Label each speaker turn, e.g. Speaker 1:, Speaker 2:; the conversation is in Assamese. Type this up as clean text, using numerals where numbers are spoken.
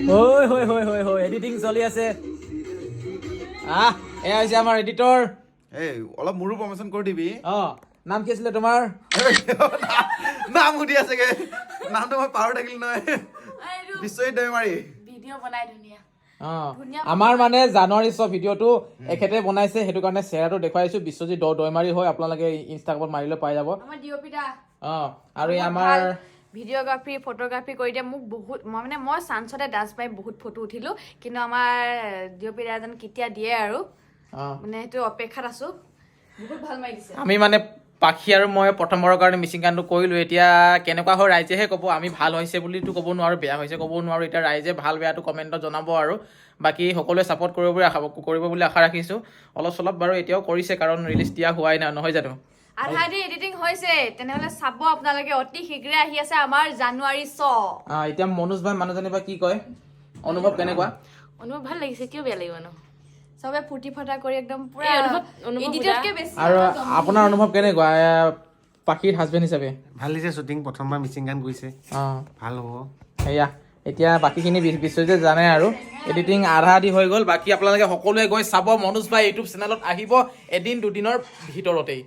Speaker 1: হয় হয় হয় হয় হয় এডিটিং চলি আছে এয়া হৈছে আমাৰ এডিটৰ
Speaker 2: এই অলপ মোৰো প্ৰমোচন কৰি দিবি
Speaker 1: নাম কি আছিলে তোমাৰ
Speaker 2: নাম সুধি আছেগে নামটো মই পাহৰি থাকিলো নহয় বিশ্বজিৎ দৈমাৰী
Speaker 3: ভিডিঅ' বনাই ধুনীয়া
Speaker 1: আমাৰ মানে জানুৱাৰী ভিডিঅ'টো এখেতে বনাইছে সেইটো কাৰণে চেহেৰাটো দেখুৱাইছো বিশ্বজিৎ দৈমাৰী হয় আপোনালোকে ইনষ্টাগ্ৰামত মাৰিলে পাই যাব
Speaker 3: আমাৰ ডিঅপিটা
Speaker 1: আৰু এই আমাৰ
Speaker 3: ভিডিঅ'গ্ৰাফি ফটোগ্ৰাফি কৰি দিয়ে মোক বহুত মই চান্সতে ডান্স পাই বহুত ফটো উঠিলো কিন্তু আমাৰ ডিঅপিটা এজন কেতিয়া দিয়ে আৰু মানে সেইটো অপেক্ষাত আছো বহুত ভাল মাৰি দিছে
Speaker 1: আমি মানে পাখি আৰু মই প্ৰথমবাৰৰ কাৰণে মিচিং গানটো কৰিলোঁ এতিয়া কেনেকুৱা হয় ৰাইজেহে ক'ব আমি ভাল হৈছে বুলিতো ক'ব নোৱাৰোঁ বেয়া হৈছে ক'ব নোৱাৰোঁ এতিয়া ৰাইজে ভাল বেয়াটো কমেণ্টত জনাব আৰু বাকী সকলোৱে ছাপোৰ্ট কৰিব বুলি আশা ৰাখিছোঁ অলপ চলপ বাৰু এতিয়াও কৰিছে কাৰণ ৰিলিজ দিয়া হোৱাই নাই নহয় জানো
Speaker 3: আধাদি এডিটিং হৈছে তেনেহ'লে চাব আপোনালোকে অতি শীঘ্ৰে আহি আছে আমাৰ জানুৱাৰী
Speaker 1: এতিয়া মনোজ ভাই মানুহজনী বা কি কয় অনুভৱ কেনেকুৱা
Speaker 3: অনুভৱ ভাল লাগিছে কিয় বেয়া লাগিব ন সবে ফুটি ফটা কৰি একদম পুৰা এডিটতকৈ বেছি
Speaker 1: আৰু আপোনাৰ অনুভৱ কেনেকুৱা পাখিৰ হাজবেণ্ড হিচাপে
Speaker 2: ভাল দিছে শ্বুটিং প্ৰথমবাৰ মিচিং গান গৈছে ভাল হ'ব
Speaker 1: সেয়া এতিয়া বাকীখিনি বিশ্বজিতে জানে আৰু এডিটিং আধা আধি হৈ গ'ল বাকী আপোনালোকে সকলোৱে গৈ চাব মনোজ ভাই ইউটিউব চেনেলত আহিব এদিন দুদিনৰ ভিতৰতেই